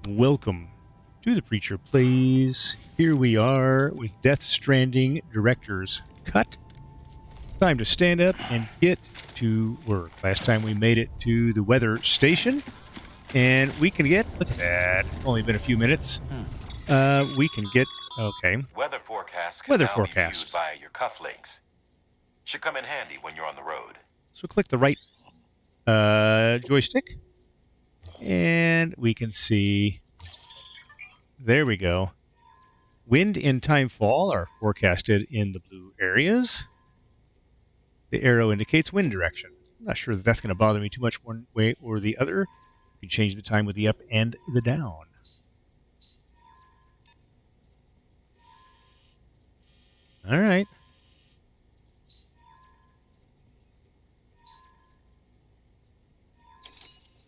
Welcome to the Preacher Plays. Here we are with Death Stranding Directors Cut. Time to stand up and get to work. Last time we made it to the weather station, and we can get, look at that, it's only been a few minutes. We can get, okay. Weather forecasts can Weather now forecast. be viewed via your cufflinks. Should come in handy when you're on the road. So click the right joystick, and we can see, there we go. Wind and Timefall are forecasted in the blue areas. The arrow indicates wind direction. I'm not sure that that's going to bother me too much one way or the other. You can change the time with the up and the down. All right.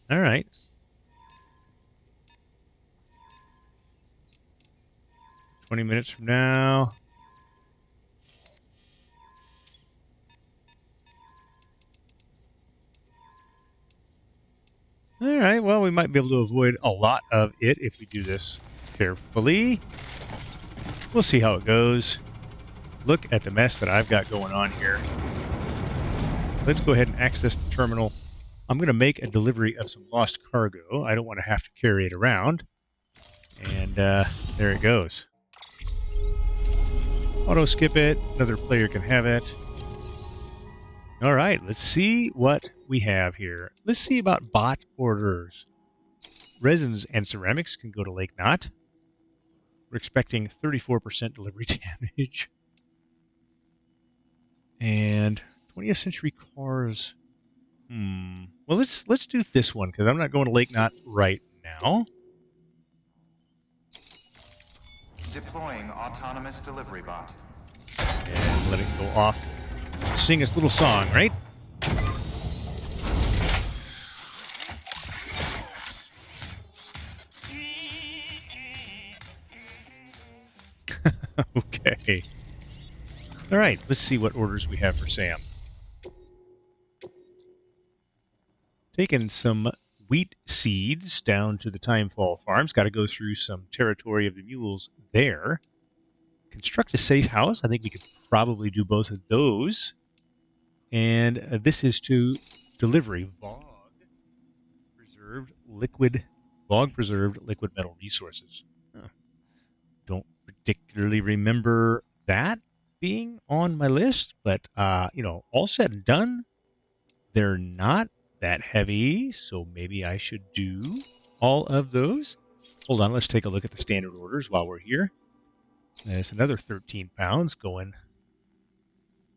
All right. "20 minutes from now." All right, well, we might be able to avoid a lot of it if we do this carefully. We'll see how it goes. Look at the mess that I've got going on here. Let's go ahead and access the terminal. I'm going to make a delivery of some lost cargo. I don't want to have to carry it around. And there it goes. Auto skip it. Another player can have it. All right, let's see what we have here. Let's see about bot orders. Resins and ceramics can go to Lake Knot. We're expecting 34% delivery damage. And 20th century cars. Well, let's do this one because I'm not going to Lake Knot right now. Deploying autonomous delivery bot. And let it go off. Sing its little song, right? Okay. All right, let's see what orders we have for Sam. Taking some wheat seeds down to the Timefall farms. Got to go through some territory of the mules there. Construct a safe house. I think we could probably do both of those. And this is to delivery bog-preserved liquid metal resources. Don't particularly remember that being on my list, but all said and done, they're not that heavy, so maybe I should do all of those. Hold on, let's take a look at the standard orders while we're here. There's another 13 pounds going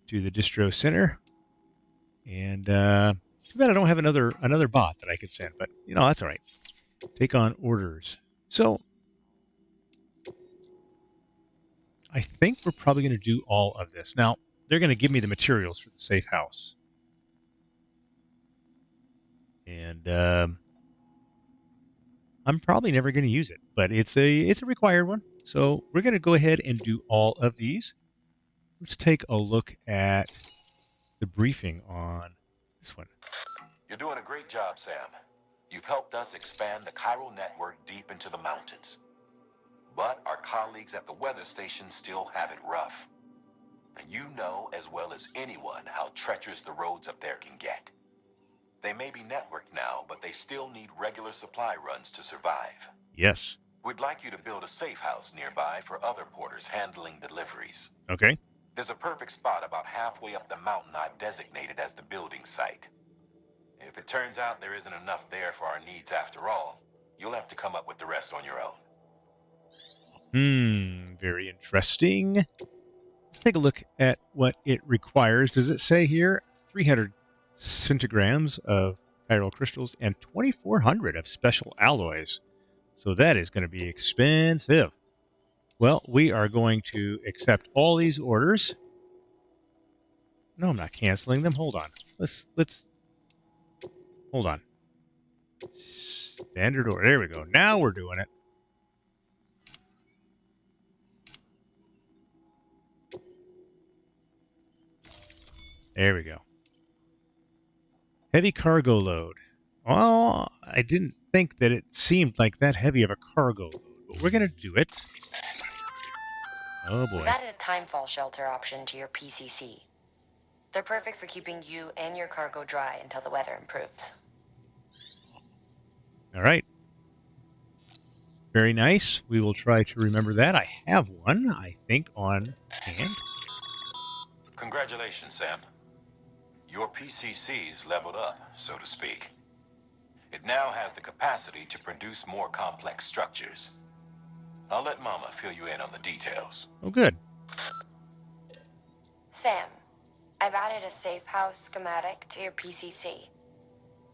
to the distro center. And too bad I don't have another bot that I could send, but that's all right. Take on orders. So I think we're probably going to do all of this. Now, they're going to give me the materials for the safe house. And I'm probably never going to use it, but it's a required one. So we're going to go ahead and do all of these. Let's take a look at the briefing on this one. You're doing a great job, Sam. You've helped us expand the chiral network deep into the mountains. But our colleagues at the weather station still have it rough. And you know as well as anyone how treacherous the roads up there can get. They may be networked now, but they still need regular supply runs to survive. Yes. We'd like you to build a safe house nearby for other porters handling deliveries. Okay. There's a perfect spot about halfway up the mountain I've designated as the building site. If it turns out there isn't enough there for our needs after all, you'll have to come up with the rest on your own. Very interesting. Let's take a look at what it requires. Does it say here 300 centigrams of chiral crystals and 2,400 of special alloys? So that is going to be expensive. Well, we are going to accept all these orders. No, I'm not canceling them. Hold on. Let's hold on. Standard order. There we go. Now we're doing it. There we go. Heavy cargo load. Oh, I didn't think that it seemed like that heavy of a cargo load, but we're going to do it. Oh, boy. We've added a Timefall shelter option to your PCC. They're perfect for keeping you and your cargo dry until the weather improves. All right. Very nice. We will try to remember that. I have one, I think, on hand. Congratulations, Sam. Your PCC's leveled up, so to speak. It now has the capacity to produce more complex structures. I'll let Mama fill you in on the details. Oh, good. Sam, I've added a safe house schematic to your PCC.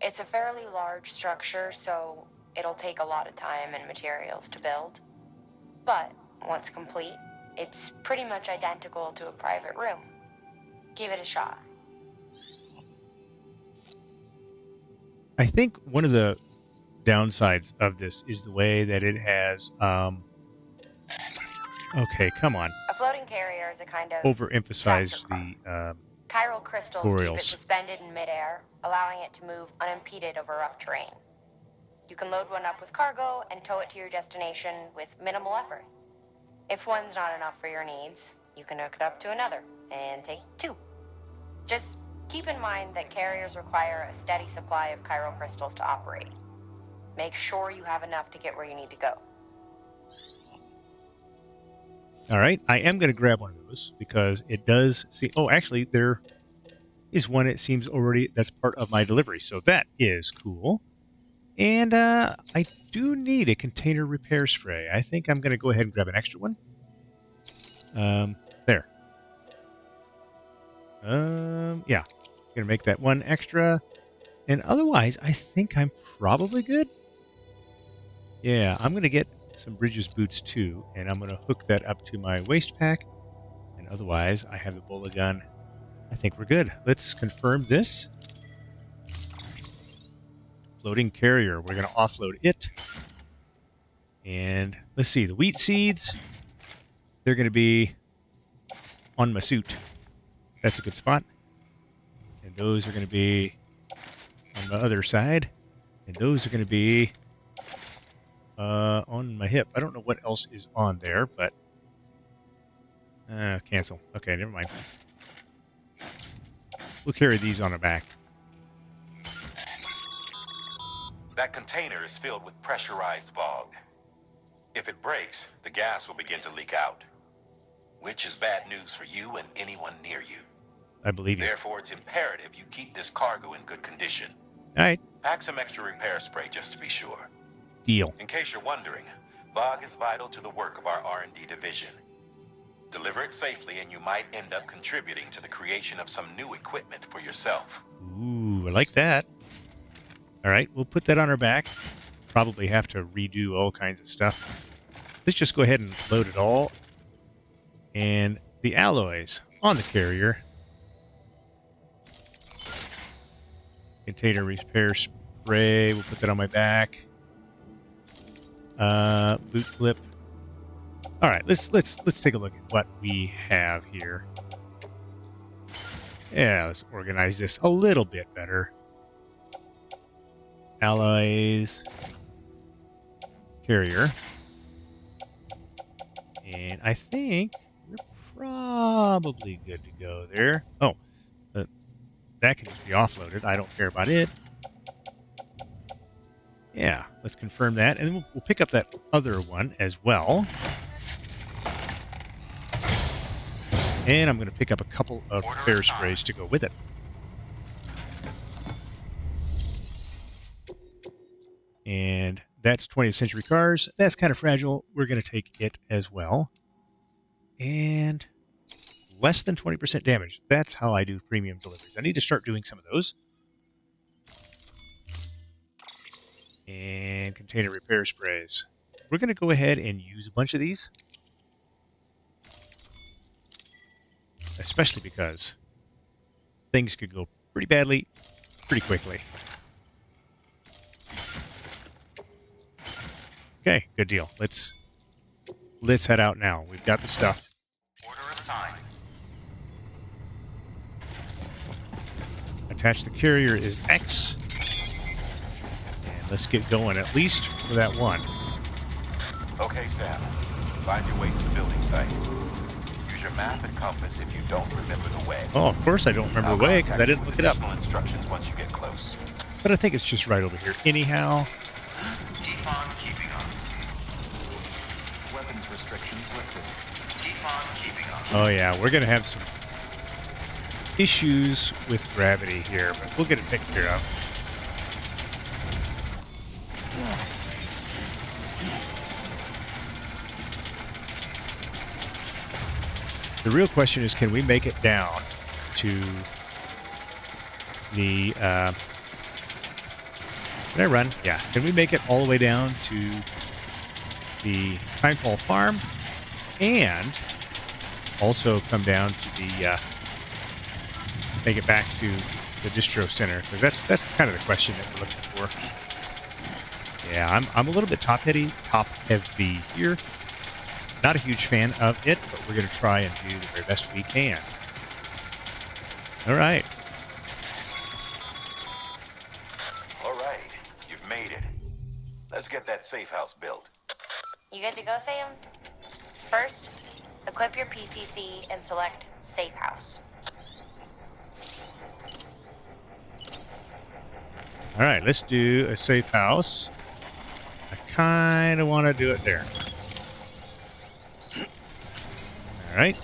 It's a fairly large structure, so it'll take a lot of time and materials to build. But once complete, it's pretty much identical to a private room. Give it a shot. I think one of the downsides of this is the way that it has, okay, come on. A floating carrier is a kind of Overemphasize tractor car. the, Chiral crystals keep it tutorials. suspended in midair, allowing it to move unimpeded over rough terrain. You can load one up with cargo and tow it to your destination with minimal effort. If one's not enough for your needs, you can hook it up to another and take two. Just keep in mind that carriers require a steady supply of chiral crystals to operate. Make sure you have enough to get where you need to go. All right, I am going to grab one of those because it does see. Oh, actually, there is one. It seems already that's part of my delivery, so that is cool. And I do need a container repair spray. I think I'm going to go ahead and grab an extra one. There. Yeah, going to make that one extra, and otherwise, I think I'm probably good. Yeah, I'm going to get some Bridges boots too, and I'm going to hook that up to my waist pack. And otherwise, I have the bola gun. I think we're good. Let's confirm this. Floating carrier. We're going to offload it. And let's see, the wheat seeds. They're going to be on my suit. That's a good spot. And those are going to be on the other side. And those are going to be on my hip. I don't know what else is on there, but cancel. Okay, never mind. We'll carry these on our back. That container is filled with pressurized fog. If it breaks, the gas will begin to leak out, which is bad news for you and anyone near you. I believe you. Therefore, it's imperative you keep this cargo in good condition. All right. Pack some extra repair spray just to be sure. Deal. In case you're wondering, fog is vital to the work of our R&D division. Deliver it safely and you might end up contributing to the creation of some new equipment for yourself. Ooh, I like that. All right, we'll put that on our back. Probably have to redo all kinds of stuff. Let's just go ahead and load it all. And the alloys on the carrier. Container repair spray. We'll put that on my back. Boot clip. All right, let's take a look at what we have here. Yeah, let's organize this a little bit better. Alloys, carrier, and I think we're probably good to go there. Oh, that can just be offloaded. I don't care about it. Yeah, let's confirm that, and then we'll pick up that other one as well. And I'm going to pick up a couple of repair sprays to go with it. And that's 20th Century Cars. That's kind of fragile. We're going to take it as well. And less than 20% damage. That's how I do premium deliveries. I need to start doing some of those. And container repair sprays. We're going to go ahead and use a bunch of these. Especially because things could go pretty badly, pretty quickly. Okay, good deal. Let's head out now. We've got the stuff. Order assigned. Attach the carrier is X. And And let's get going, at least for that one. Okay, Sam. Find your way to the building site. Use your map and compass if you don't remember the way. Oh, of course I don't remember I'll the way, because I contact you didn't with look it up. additional instructions once you get close. But I think it's just right over here. Anyhow. Keep on keeping on. Weapons restrictions lifted. Keep on keeping on. Oh, yeah, we're going to have some issues with gravity here, but we'll get it taken care of. The real question is, can we make it down to the... can I run? Yeah. Can we make it all the way down to the Timefall farm and also come down to the... make it back to the distro center? Because that's kind of the question that we're looking for. Yeah, I'm a little bit top heavy here. Not a huge fan of it, but we're going to try and do the very best we can. All right. All right, you've made it. Let's get that safe house built. You good to go, Sam? First, equip your PCC and select Safe House. All right, let's do a safe house. I kind of want to do it there. All right.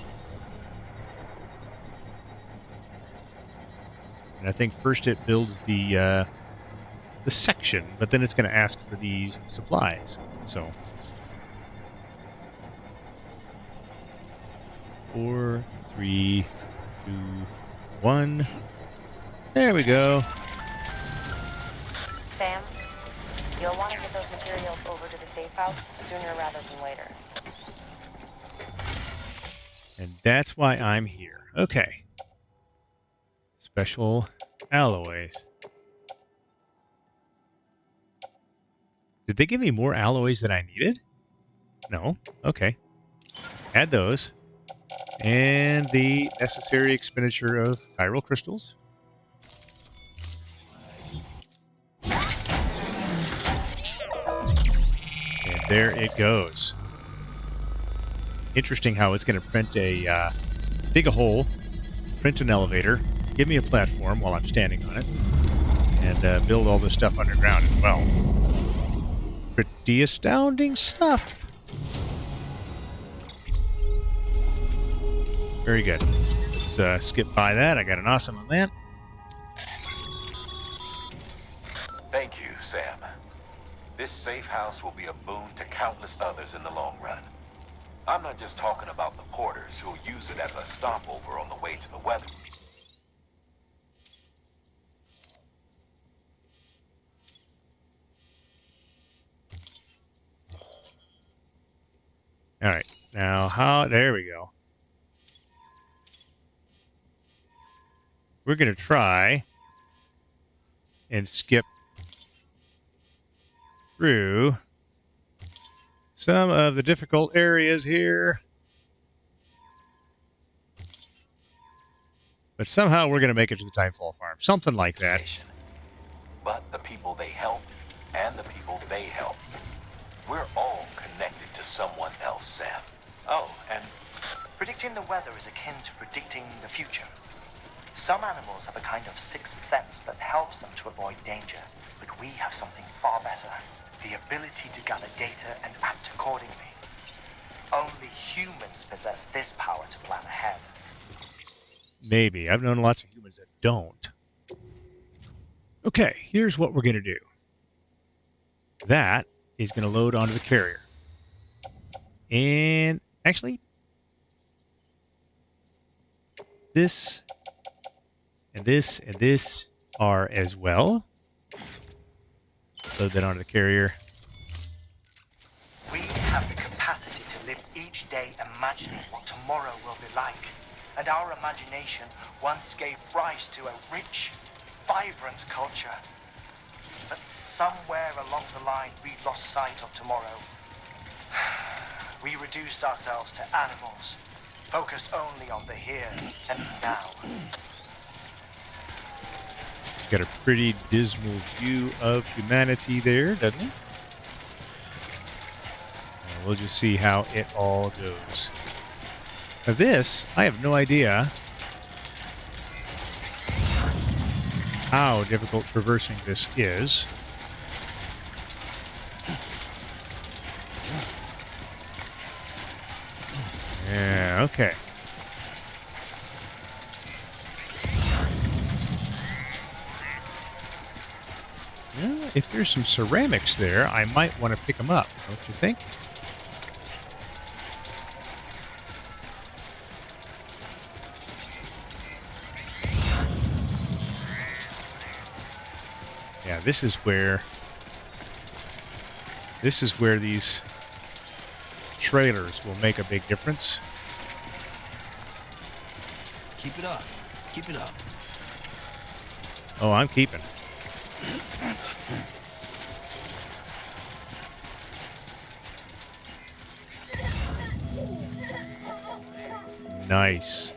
And I think first it builds the section, but then it's going to ask for these supplies. So 4, 3, 2, 1. There we go. Sam, you'll want to get those materials over to the safe house sooner rather than later. And that's why I'm here. Okay. Special alloys. Did they give me more alloys than I needed? No. Okay. Add those. And the necessary expenditure of chiral crystals. And there it goes. Interesting how it's going to print a, dig a hole, print an elevator, give me a platform while I'm standing on it, and build all this stuff underground as well. Pretty astounding stuff. Very good. Let's skip by that. I got an awesome on that. Thank you, Sam. This safe house will be a boon to countless others in the long run. I'm not just talking about the porters who'll use it as a stopover on the way to the weather. All right. Now, there we go. We're going to try and skip through some of the difficult areas here. But somehow we're going to make it to the Timefall farm. Something like that. But the people they help and the people they help. We're all connected to someone else, Sam. Oh, and predicting the weather is akin to predicting the future. Some animals have a kind of sixth sense that helps them to avoid danger, but we have something far better. The ability to gather data and act accordingly. Only humans possess this power to plan ahead. Maybe. I've known lots of humans that don't. Okay, here's what we're going to do. That is going to load onto the carrier. And actually, this and this and this are as well. Load that onto the carrier. We have the capacity to live each day imagining what tomorrow will be like. And our imagination once gave rise to a rich, vibrant culture. But somewhere along the line, we lost sight of tomorrow. We reduced ourselves to animals, focused only on the here and now. Got a pretty dismal view of humanity there, doesn't it? And we'll just see how it all goes. Now this, I have no idea how difficult traversing this is. Yeah, okay. Well, if there's some ceramics there, I might want to pick them up, don't you think? Yeah, this is where these trailers will make a big difference. Keep it up. Keep it up. Oh, I'm keeping. Nice.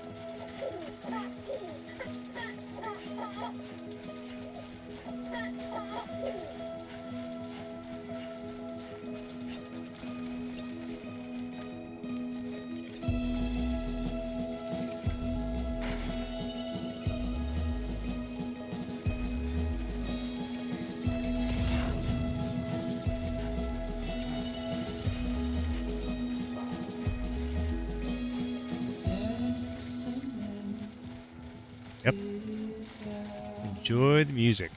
Yep. Enjoy the music.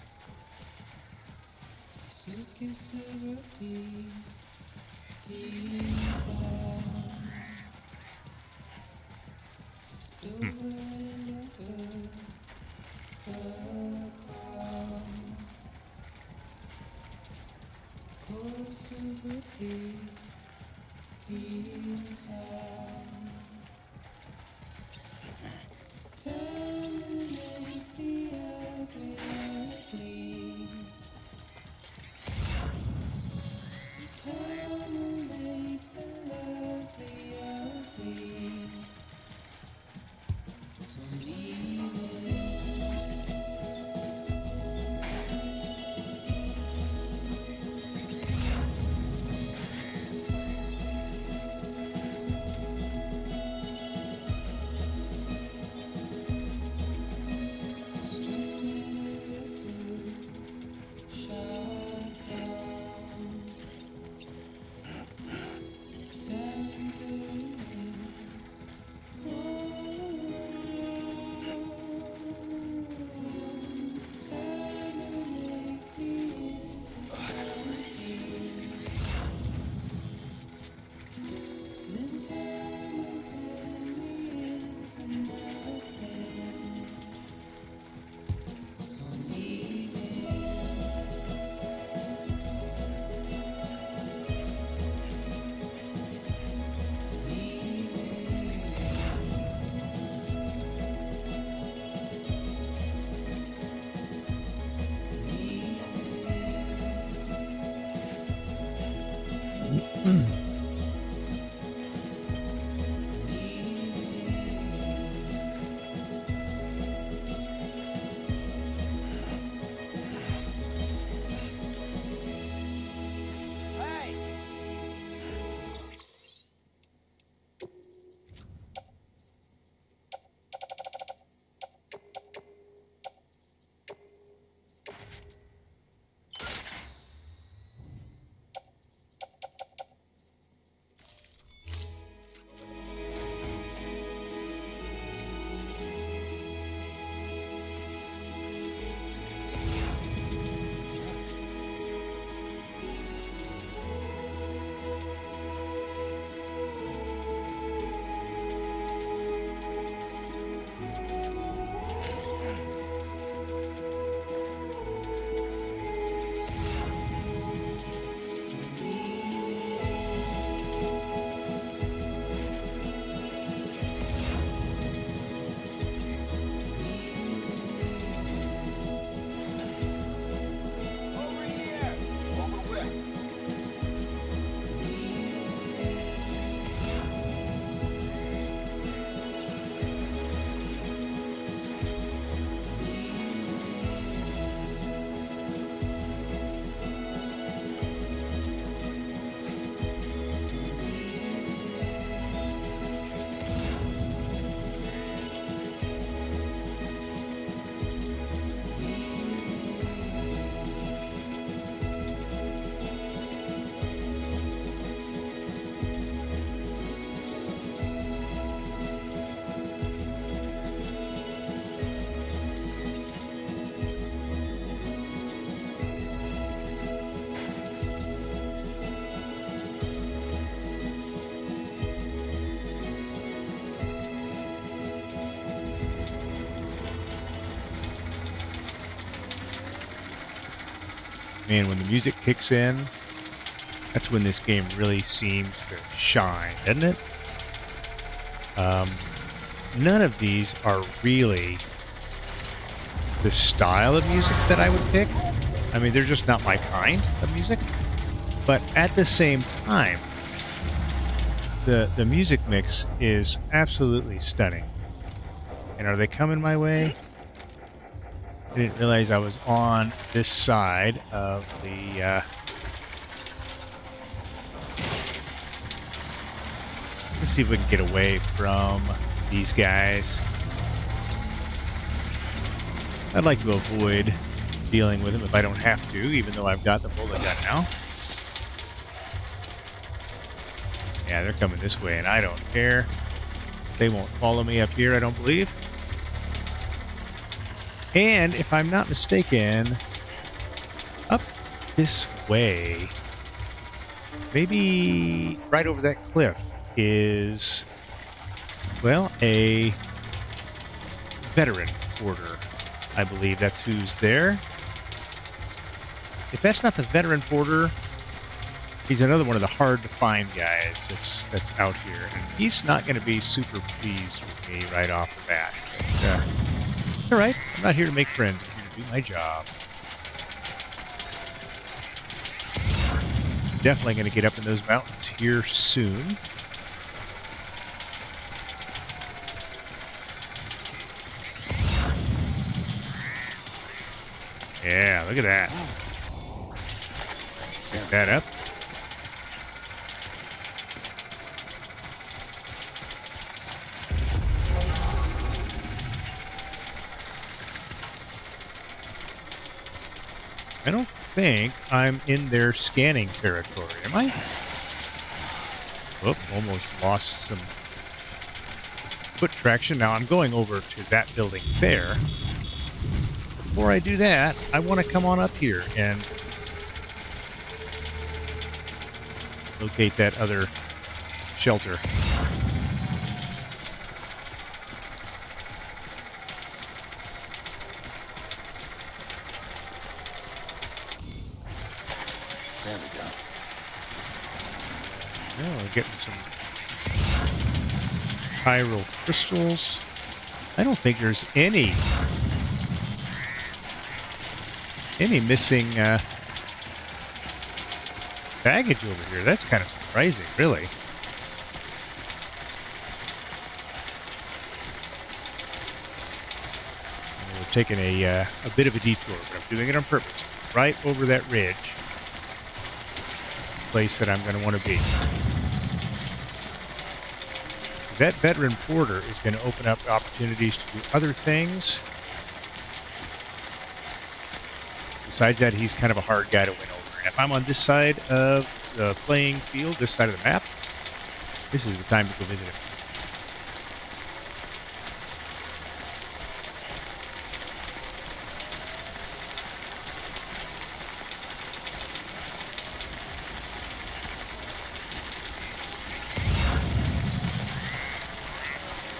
Man, when the music kicks in, that's when this game really seems to shine, doesn't it? None of these are really the style of music that I would pick. I mean, they're just not my kind of music. But at the same time, the music mix is absolutely stunning. And are they coming my way? I didn't realize I was on this side of the... Let's see if we can get away from these guys. I'd like to avoid dealing with them if I don't have to, even though I've got the bullet gun now. Yeah, they're coming this way, and I don't care. They won't follow me up here, I don't believe. And if I'm not mistaken, up this way, maybe right over that cliff is, well, a veteran order. I believe that's who's there. If that's not the veteran porter, he's another one of the hard-to-find guys that's out here. And he's not going to be super pleased with me right off the bat. But, it's all right. I'm not here to make friends. I'm here to do my job. Definitely going to get up in those mountains here soon. Yeah, look at that. Pick that up. I don't think I'm in their scanning territory, am I? Whoop, almost lost some foot traction. Now I'm going over to that building there. Before I do that, I want to come on up here and locate that other shelter. There we go. Oh, we're getting some chiral crystals. I don't think there's any missing baggage over here. That's kind of surprising, really. We're taking a bit of a detour, but I'm doing it on purpose. Right over that ridge. Place that I'm going to want to be. That veteran porter is going to open up opportunities to do other things. Besides that, he's kind of a hard guy to win over. And if I'm on this side of the playing field, this side of the map, this is the time to go visit him.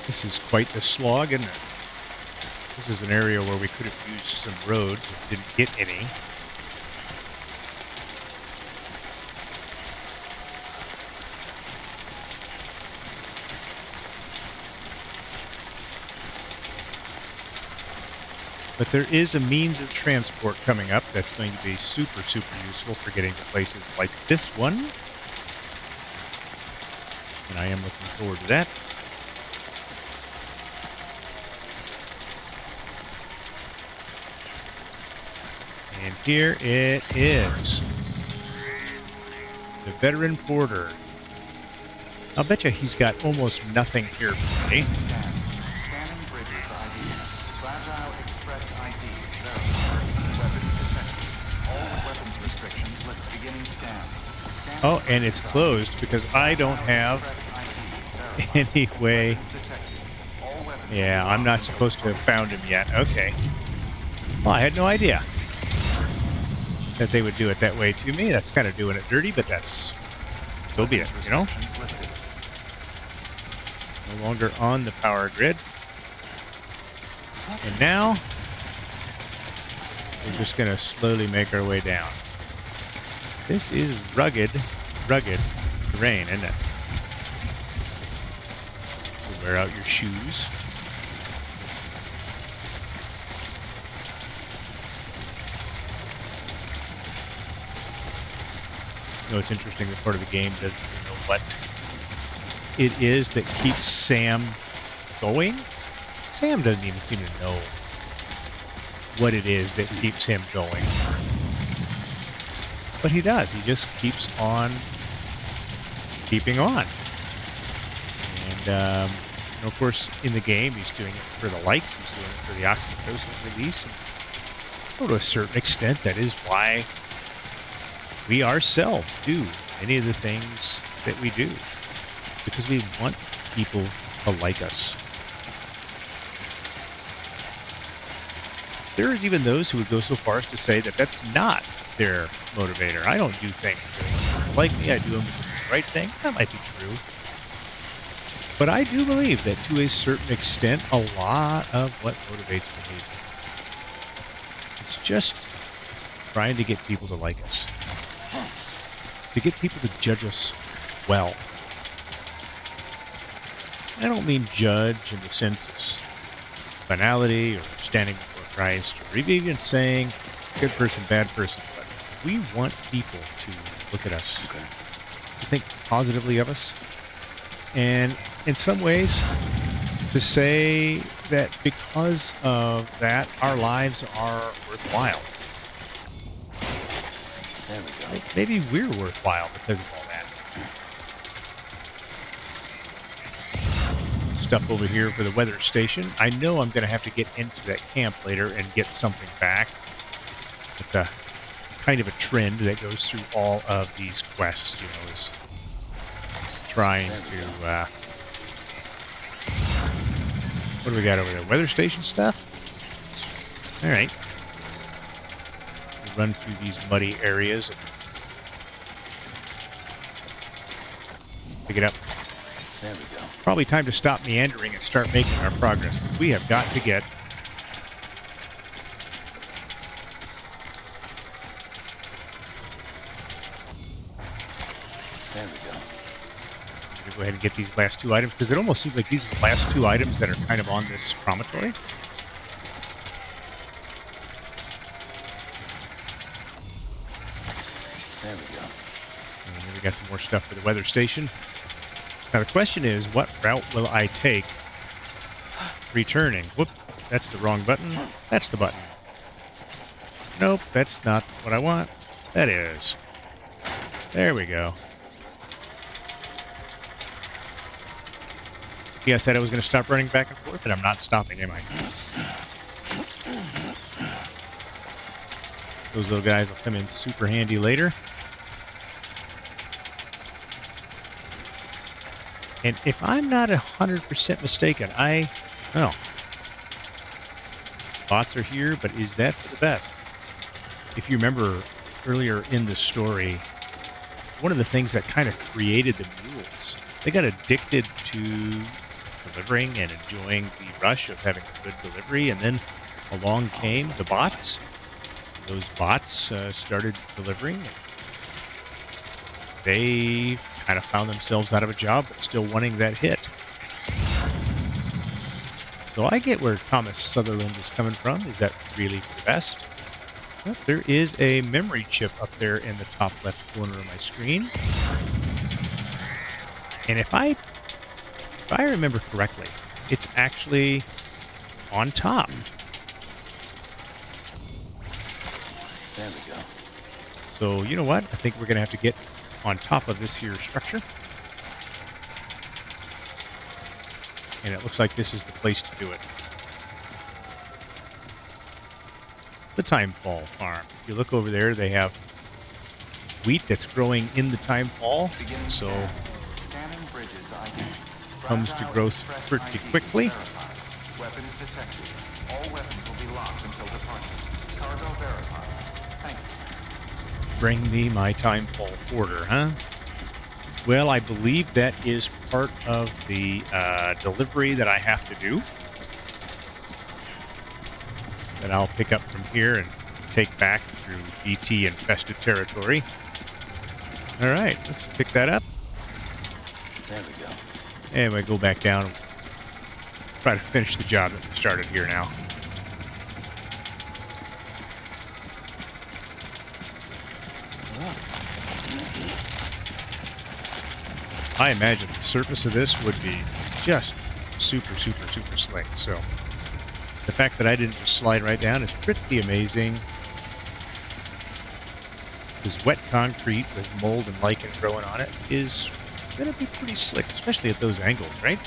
This is quite the slog, isn't it? This is an area where we could have used some roads and didn't get any. But there is a means of transport coming up that's going to be super, super useful for getting to places like this one. And I am looking forward to that. And here it is. The veteran porter. I'll bet you he's got almost nothing here for me. Scanning bridges ID. Fragile Express ID. Verified. Weapons detected. All weapons restrictions lift. Beginning scan. Scanning Oh, and it's closed because I don't have any way. Yeah, I'm not supposed to have found him yet. Okay. Well, I had no idea that they would do it that way to me. That's kind of doing it dirty, but that's... so be it, you know? No longer on the power grid. And now, we're just going to slowly make our way down. This is rugged terrain, isn't it? So wear out your shoes. You know, it's interesting that part of the game doesn't really know what it is that keeps Sam going. Sam doesn't even seem to know what it is that keeps him going. But he does. He just keeps on keeping on. And, of course, in the game, he's doing it for the likes. He's doing it for the oxytocin release. And to a certain extent, that is why we ourselves do many of the things that we do. Because we want people to like us. There is even those who would go so far as to say that that's not their motivator. I don't do things to like me. I do them because it's the right thing. That might be true. But I do believe that to a certain extent, a lot of what motivates me is just trying to get people to like us. To get people to judge us well. I don't mean judge in the sense of finality or standing before Christ or even saying good person, bad person. But we want people to look at us, to think positively of us, and in some ways to say that because of that, our lives are worthwhile. There we go. Maybe we're worthwhile because of all that. Stuff over here for the weather station. I know I'm going to have to get into that camp later and get something back. It's a kind of a trend that goes through all of these quests, you know, is trying to, what do we got over there? Weather station stuff? All right. We run through these muddy areas and pick it up. There we go. Probably time to stop meandering and start making our progress. But we have got to get There we go. go ahead and get these last two items because it almost seems like these are the last two items that are kind of on this promontory. There we go. And then we got some more stuff for the weather station. Now the question is, what route will I take returning? Whoop, that's the wrong button. That's the button. Nope, that's not what I want. That is. There we go. Yeah, I said I was going to stop running back and forth, and I'm not stopping, am I? Those little guys will come in super handy later. And if I'm not 100% mistaken, bots are here, but is that for the best? If you remember earlier in the story, one of the things that kind of created the mules, they got addicted to delivering and enjoying the rush of having a good delivery, and then along came the bots. Those bots started delivering. They kind of found themselves out of a job, but still wanting that hit. So I get where Thomas Sutherland is coming from. Is that really for the best? Well, there is a memory chip up there in the top left corner of my screen. And if I remember correctly, it's actually on top. There we go. So you know what? I think we're going to have to get on top of this here structure. And it looks like this is the place to do it. The Timefall farm. If you look over there, they have wheat that's growing in the Timefall. So Scanning bridges ID. comes to growth pretty quickly. Weapons detected. All weapons will be locked until departure. Cargo verified. Thank you. Bring me my Timefall order, huh? Well, I believe that is part of the delivery that I have to do. That I'll pick up from here and take back through BT infested territory. All right, let's pick that up. There we go. And we go back down and try to finish the job that we started here now. I imagine the surface of this would be just super, super, super slick. So the fact that I didn't just slide right down is pretty amazing. This wet concrete with mold and lichen growing on it is going to be pretty slick, especially at those angles, right?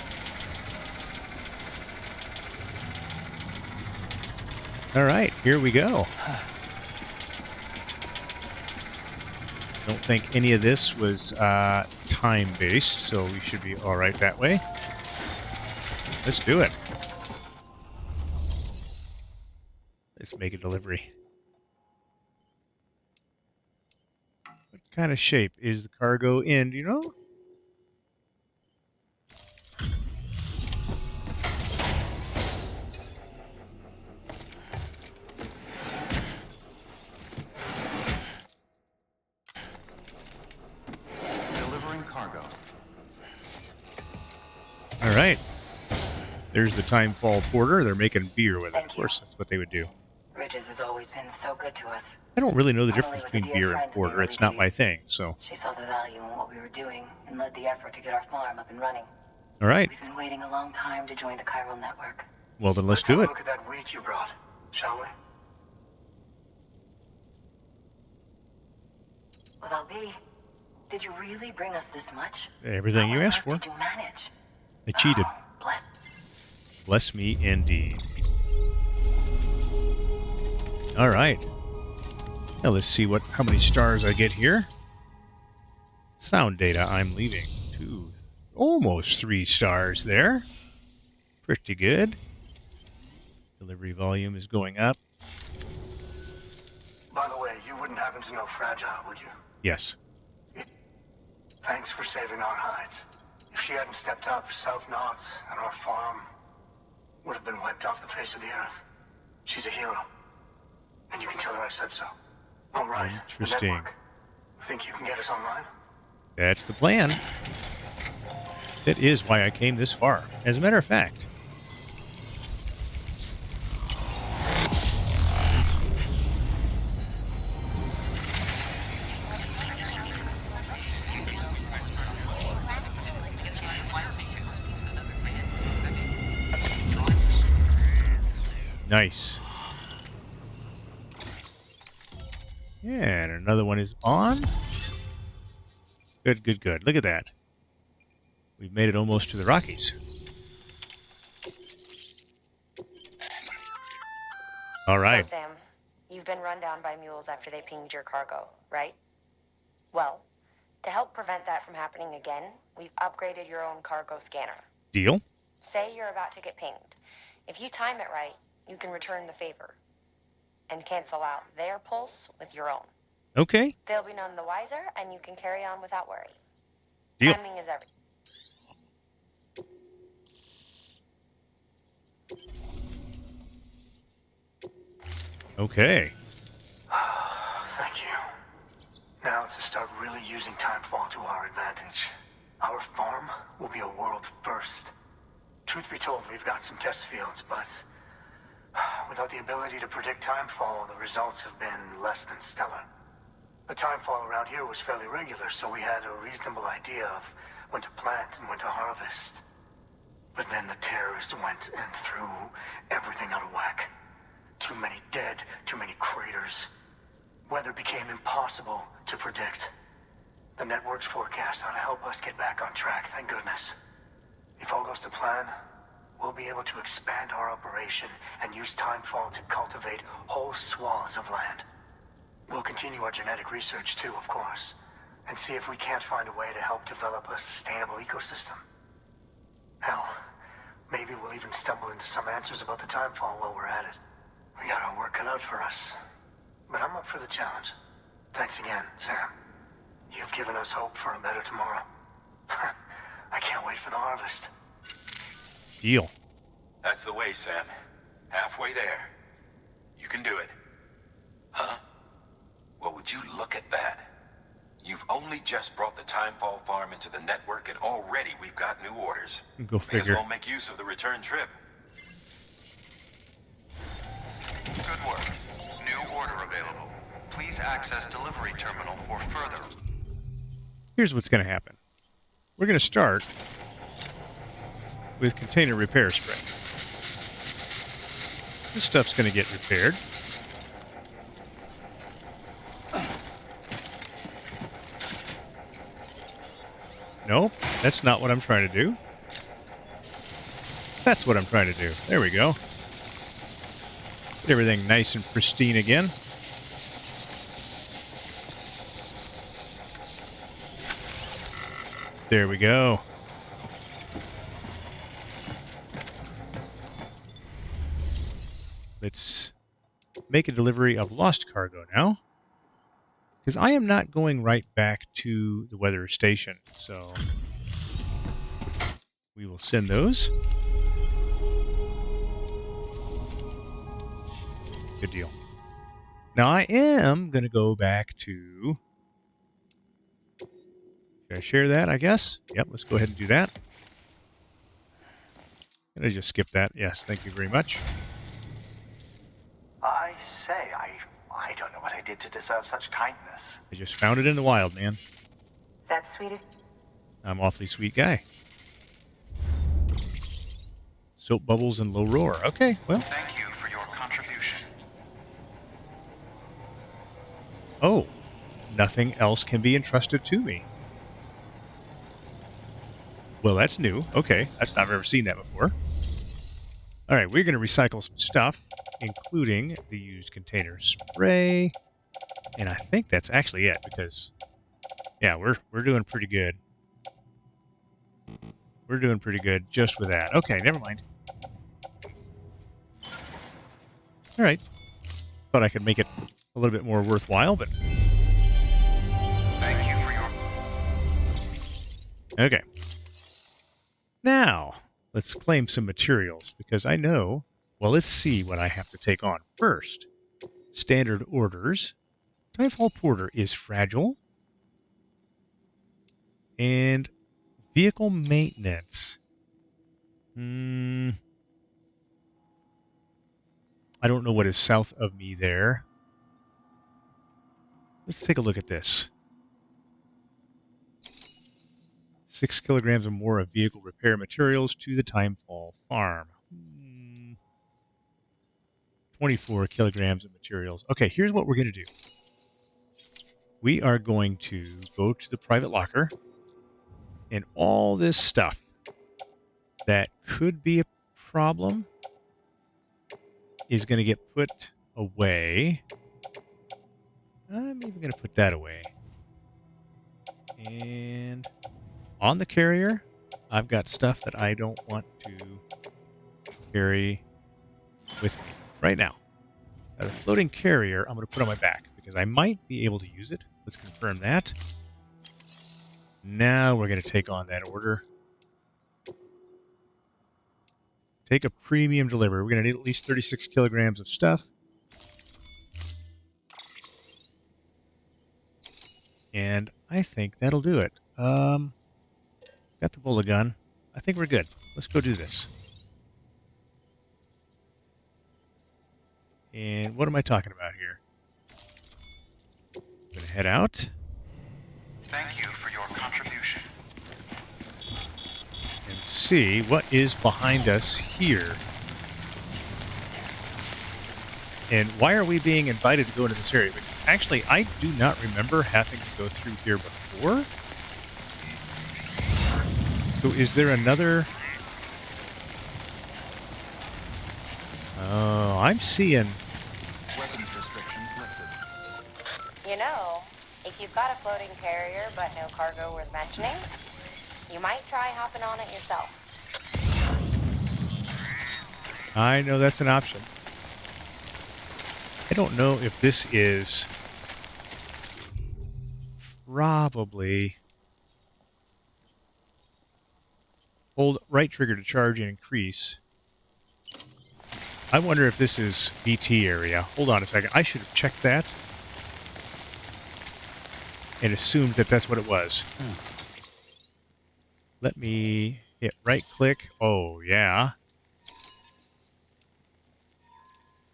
All right, here we go. Don't think any of this was time-based, so we should be all right that way. Let's do it. Let's make a delivery. What kind of shape is the cargo in, do you know? Delivering cargo. All right. There's the Timefall porter. They're making beer with it. Of course, that's what they would do. Bridges has always been so good to us. I don't really know the Emily difference was a between dear beer friend and in the porter. early It's not my days. thing, so. She saw the value in what we were doing and led the effort to get our farm up and running. All right. We've been waiting a long time to join the chiral network. Well, then let's do have it. a look at that wheat you brought, shall we? Well, I'll be. Did you really bring us this much? Everything How you on asked earth for. Did you manage? I cheated. Oh, bless. Bless me indeed. All right. Now let's see how many stars I get here. Sound data I'm leaving. 2, almost 3 stars there. Pretty good. Delivery volume is going up. By the way, you wouldn't happen to know Fragile, would you? Yes. Thanks for saving our hides. If she hadn't stepped up, South Knots and our farm would have been wiped off the face of the earth. She's a hero. And you can tell her I said so. All right. Interesting. The network. Think you can get us online? That's the plan. That is why I came this far. As a matter of fact. Nice. Yeah, and another one is on. Good, good, good. Look at that. We've made it almost to the Rockies. All right. So, Sam, you've been run down by mules after they pinged your cargo, right? Well, to help prevent that from happening again, we've upgraded your own cargo scanner. Deal? Say you're about to get pinged. If you time it right, you can return the favor and cancel out their pulse with your own. Okay. They'll be none the wiser, and you can carry on without worry. Deal. Timing is everything. Okay. Thank you. Now to start really using Timefall to our advantage. Our farm will be a world first. Truth be told, we've got some test fields, but without the ability to predict Timefall, the results have been less than stellar. The Timefall around here was fairly regular, so we had a reasonable idea of when to plant and when to harvest. But then the terrorists went and threw everything out of whack. Too many dead, too many craters. Weather became impossible to predict. The network's forecast ought to help us get back on track, thank goodness. If all goes to plan, we'll be able to expand our operation and use Timefall to cultivate whole swaths of land. We'll continue our genetic research too, of course, and see if we can't find a way to help develop a sustainable ecosystem. Hell, maybe we'll even stumble into some answers about the Timefall while we're at it. We got our work cut out for us, but I'm up for the challenge. Thanks again, Sam. You've given us hope for a better tomorrow. I can't wait for the harvest. Deal. That's the way, Sam. Halfway there. You can do it. Huh? Well, would you look at that? You've only just brought the Timefall farm into the network, and already we've got new orders. Go May as figure. well make use of the return trip. Good work. New order available. Please access delivery terminal for further. Here's what's going to happen. We're going to start with container repair spray. This stuff's going to get repaired. Nope, that's not what I'm trying to do. That's what I'm trying to do. There we go. Get everything nice and pristine again. There we go. Let's make a delivery of lost cargo now. Because I am not going right back to the weather station. So we will send those. Good deal. Now I am going to go back to... Should I share that, I guess? Yep, let's go ahead and do that. Can I just skip that? Yes, thank you very much. I say, I don't know what I did to deserve such kindness. I just found it in the wild, man. That's sweet. I'm an awfully sweet guy. Soap bubbles and low roar. Okay, well. Thank you for your contribution. Oh, nothing else can be entrusted to me. Well, that's new. Okay, I've never seen that before. All right, we're going to recycle some stuff, including the used container spray. And I think that's actually it, because, yeah, we're doing pretty good. We're doing pretty good just with that. Okay, never mind. All right. Thought I could make it a little bit more worthwhile, but... Thank you for your... Okay. Now, let's claim some materials, because I know... Well, let's see what I have to take on first. Standard orders. Timefall Porter is fragile. And vehicle maintenance. I don't know what is south of me there. Let's take a look at this. 6 kilograms or more of vehicle repair materials to the Timefall farm. 24 kilograms of materials. Okay, here's what we're going to do. We are going to go to the private locker, and all this stuff that could be a problem is going to get put away. I'm even going to put that away. And on the carrier, I've got stuff that I don't want to carry with me right now. Now, the floating carrier, I'm going to put on my back because I might be able to use it. Let's confirm that. Now we're going to take on that order. Take a premium delivery. We're going to need at least 36 kilograms of stuff. And I think that'll do it. Got the bullet gun. I think we're good. Let's go do this. And what am I talking about here? I'm going to head out. Thank you for your contribution. And see what is behind us here. And why are we being invited to go into this area? But actually, I do not remember having to go through here before. So is there another... Oh, I'm seeing... Weapons restrictions lifted. You know, if you've got a floating carrier but no cargo worth mentioning, you might try hopping on it yourself. I know that's an option. I don't know if this is probably... Hold right trigger to charge and increase. I wonder if this is BT area. Hold on a second. I should have checked that. and assumed that that's what it was. Let me hit right-click. Oh, yeah.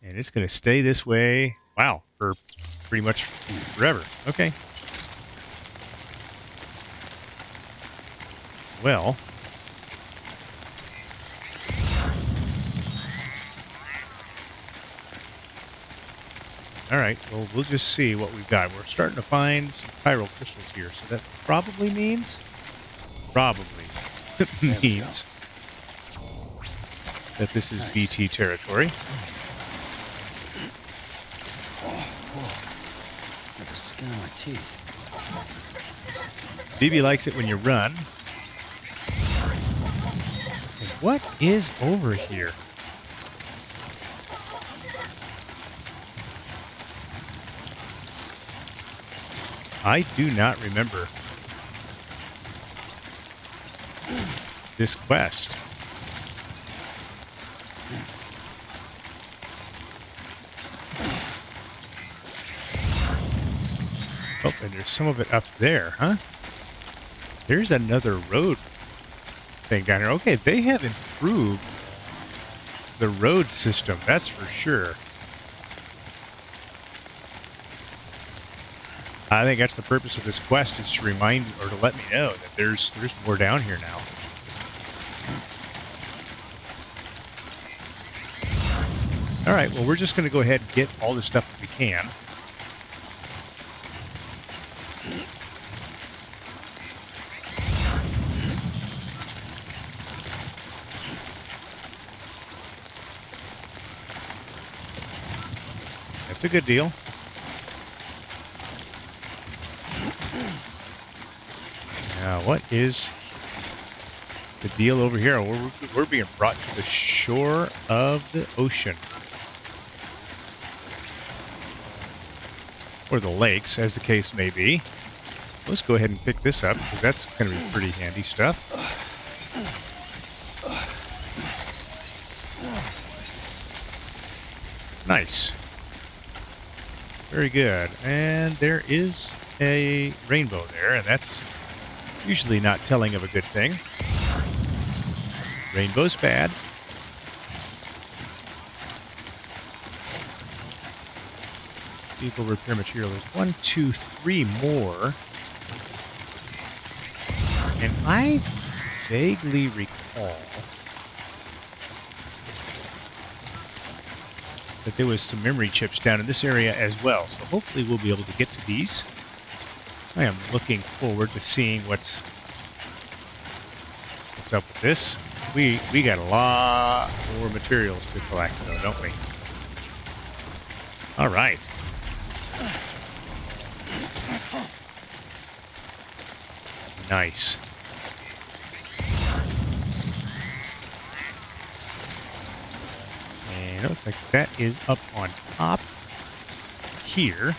And it's going to stay this way. Wow, for pretty much forever. Okay. Well. All right, well, we'll just see what we've got. We're starting to find some chiral crystals here, so that probably means that this is BT territory. Like the skin on my teeth. BB likes it when you run. And what is over here? I do not remember this quest. Oh, and there's some of it up there, huh? There's another road thing down here. Okay, they have improved the road system, that's for sure. I think that's the purpose of this quest, is to remind or to let me know that there's more down here now. All right, well, we're just going to go ahead and get all the stuff that we can. That's a good deal. Now, what is the deal over here? We're being brought to the shore of the ocean. Or the lakes, as the case may be. Let's go ahead and pick this up, because that's going to be pretty handy stuff. Nice. Very good. And there is a rainbow there, and that's usually not telling of a good thing. Rainbow's bad. Vehicle repair material. There's 1, 2, 3 more. And I vaguely recall that there was some memory chips down in this area as well. So hopefully we'll be able to get to these. I am looking forward to seeing what's up with this. We got a lot more materials to collect, though, don't we? All right. Nice. And it looks like that is up on top here.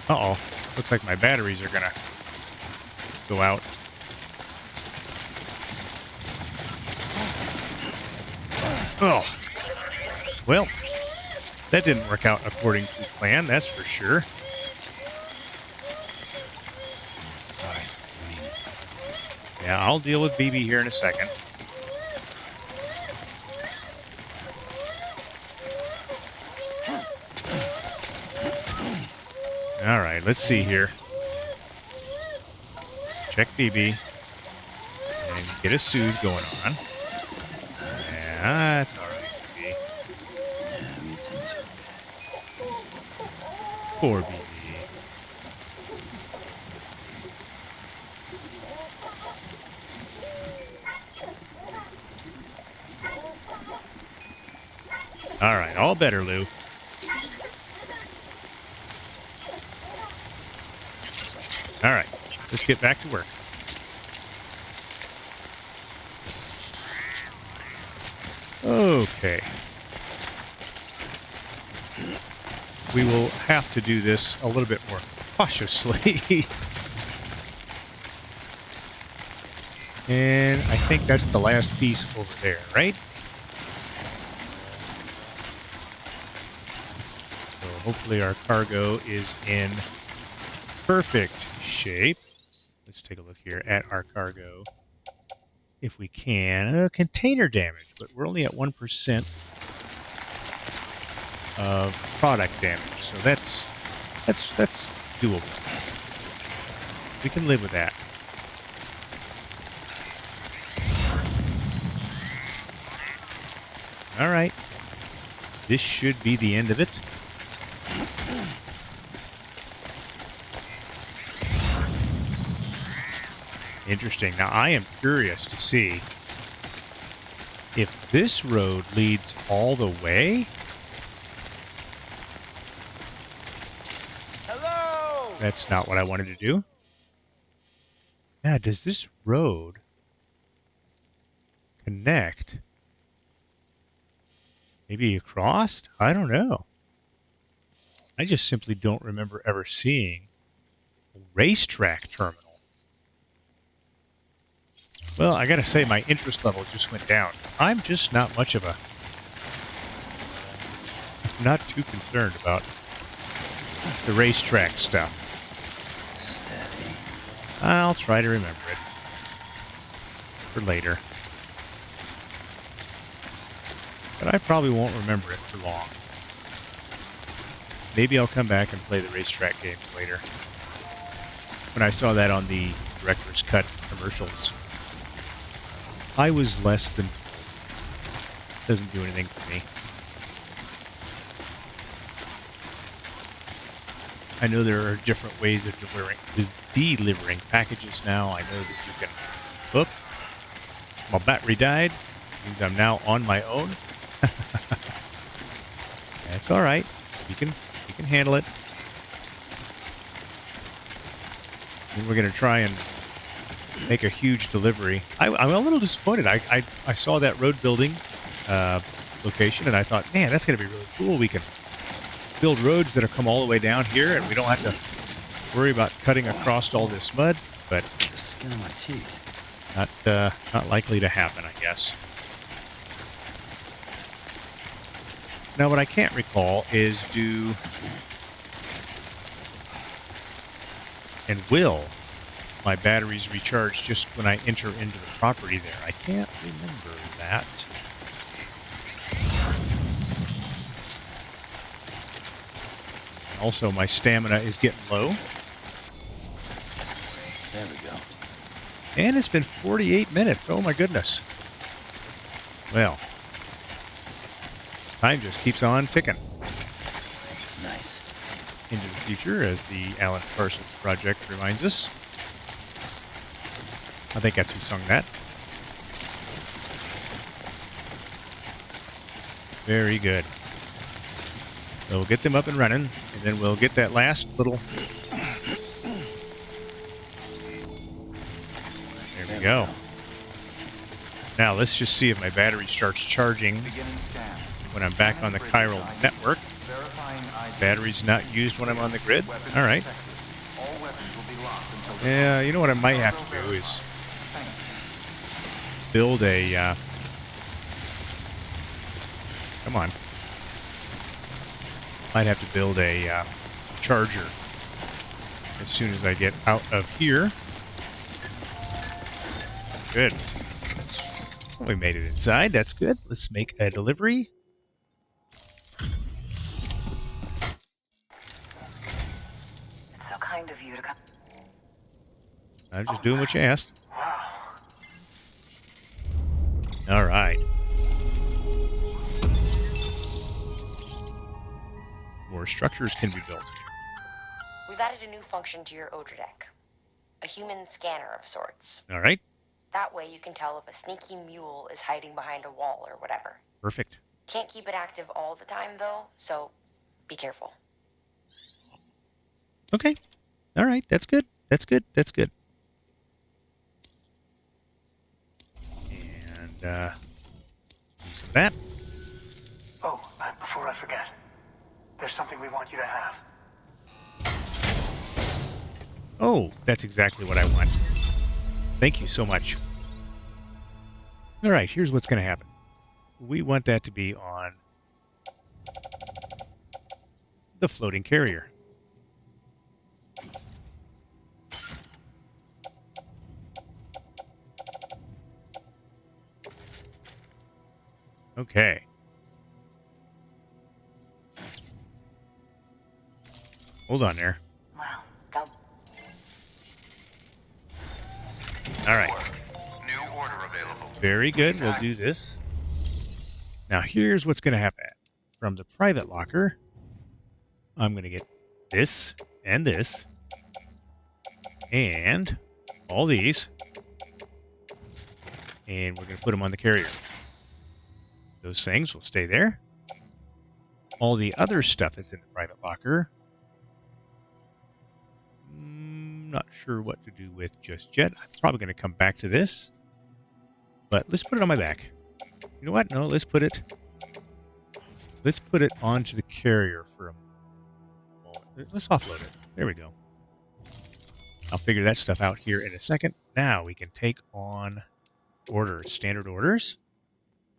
Uh-oh. Looks like my batteries are gonna go out. Oh. Well, that didn't work out according to plan, that's for sure. Sorry. Yeah, I'll deal with BB here in a second. All right, let's see here. Check BB. And get a soothe going on. Yeah, that's all right, BB. Poor BB. All right, all better, Lou. All right, let's get back to work. Okay. We will have to do this a little bit more cautiously. And I think that's the last piece over there, right? So hopefully our cargo is in perfect shape. Let's take a look here at our cargo. If we can. Container damage, but we're only at 1% of product damage. So that's doable. We can live with that. All right. This should be the end of it. Interesting. Now, I am curious to see if this road leads all the way. Hello! That's not what I wanted to do. Now, does this road connect? Maybe across? I don't know. I just simply don't remember ever seeing a racetrack terminal. Well, I gotta say, my interest level just went down. I'm just not much of a... not too concerned about the racetrack stuff. I'll try to remember it for later. But I probably won't remember it for long. Maybe I'll come back and play the racetrack games later. When I saw that on the Director's Cut commercials, I was less than thrilled. Doesn't do anything for me. I know there are different ways of delivering packages now. I know that you can... Oop. My battery died. Means I'm now on my own. That's all right. You can handle it. And we're going to try and make a huge delivery. I'm a little disappointed. I saw that road building location, and I thought, man, that's going to be really cool. We can build roads that'll come all the way down here, and we don't have to worry about cutting across all this mud. But The skin of my teeth. not likely to happen, I guess. Now, what I can't recall is will my batteries recharge just when I enter into the property there? I can't remember that. Also, my stamina is getting low. There we go. And it's been 48 minutes. Oh, my goodness. Well, time just keeps on ticking. Nice. Into the future, as the Alan Parsons Project reminds us. I think that's who sung that. Very good. So we'll get them up and running, and then we'll get that last little... There we go. Now let's just see if my battery starts charging Beginning scan. when I'm back on the chiral network. Verifying ID. Battery's not used when I'm on the grid. Weapons All right. detected. All weapons will be locked until the Yeah, you know what I might have to do is Thank you. build a... come on. Might have to build a charger as soon as I get out of here. Good. Well, we made it inside. That's good. Let's make a delivery. It's so kind of you to come. I'm just doing what you asked. All right. More structures can be built. We've added a new function to your Odra deck. A human scanner of sorts. All right. That way you can tell if a sneaky mule is hiding behind a wall or whatever. Perfect. Can't keep it active all the time though, so be careful. Okay. All right. That's good. That's good. That's good. And some of that. Oh, before I forget, there's something we want you to have. Oh, that's exactly what I want. Thank you so much. All right, here's what's going to happen. We want that to be on the floating carrier. Okay. Hold on there. Well, go. All right. New order available. Very good. We'll do this. Now, here's what's going to happen. From the private locker, I'm going to get this and this and all these, and we're going to put them on the carrier. Those things will stay there. All the other stuff that's in the private locker, not sure what to do with just yet. I'm probably going to come back to this, but let's put it on my back. You know what? No, let's put it onto the carrier for a moment. Let's offload it. There we go. I'll figure that stuff out here in a second. Now we can take on orders, standard orders.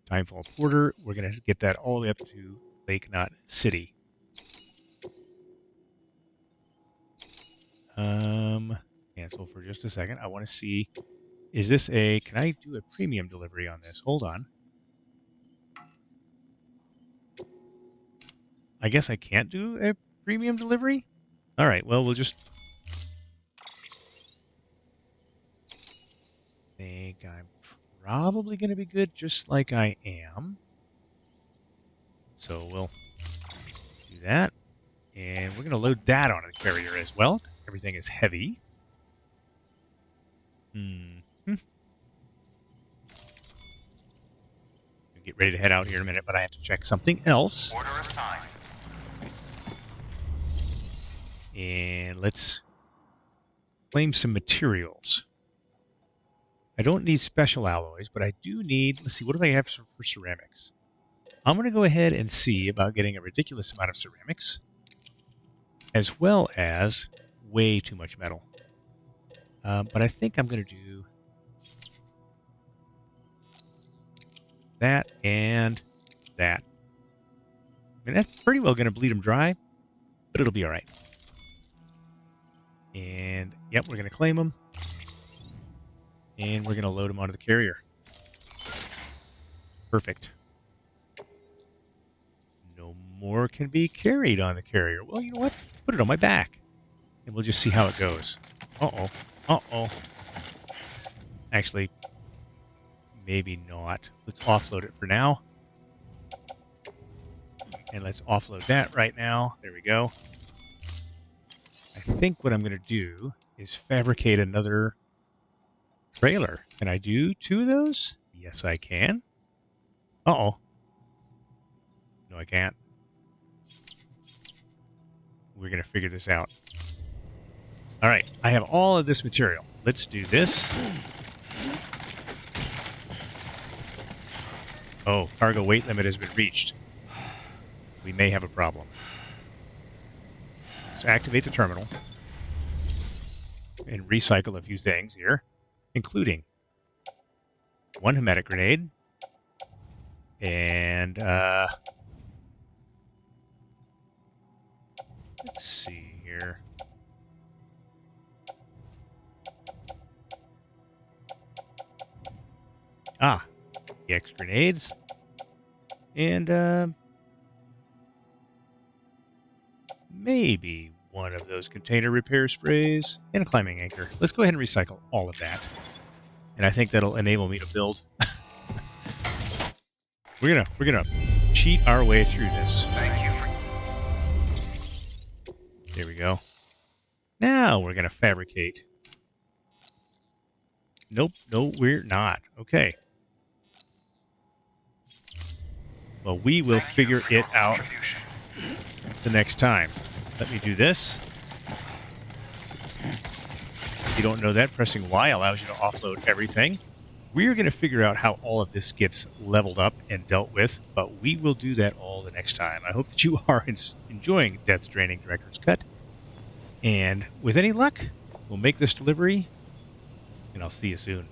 Timefall Porter. We're going to get that all the way up to Lake Knot City. Cancel for just a second. I want to see, is this can I do a premium delivery on this? Hold on. I guess I can't do a premium delivery? All right, well, we'll just... think I'm probably going to be good just like I am. So we'll do that. And we're going to load that onto the carrier as well, because everything is heavy. Get ready to head out here in a minute, but I have to check something else. Order assigned. And let's claim some materials. I don't need special alloys, but I do need... Let's see, what do I have for ceramics? I'm going to go ahead and see about getting a ridiculous amount of ceramics, as well as way too much metal. But I think I'm going to do that and that. I mean, that's pretty well going to bleed them dry, but it'll be all right. And, yep, we're going to claim them. And we're going to load them onto the carrier. Perfect. No more can be carried on the carrier. Well, you know what? Put it on my back. And we'll just see how it goes. Uh-oh. Uh-oh. Actually, maybe not. Let's offload it for now. And let's offload that right now. There we go. I think what I'm going to do is fabricate another trailer. Can I do two of those? Yes, I can. Uh-oh. No, I can't. We're going to figure this out. All right, I have all of this material. Let's do this. Oh, cargo weight limit has been reached. We may have a problem. Let's activate the terminal and recycle a few things here, including one hematic grenade and let's see here. EX grenades and maybe one of those container repair sprays and a climbing anchor. Let's go ahead and recycle all of that. And I think that'll enable me to build. We're gonna cheat our way through this. Thank you. There we go. Now we're gonna fabricate. Nope, no, we're not. Okay. Well, we will figure it out the next time. Let me do this. If you don't know that, pressing Y allows you to offload everything. We're going to figure out how all of this gets leveled up and dealt with, but we will do that all the next time. I hope that you are enjoying Death Stranding Director's Cut. And with any luck, we'll make this delivery, and I'll see you soon.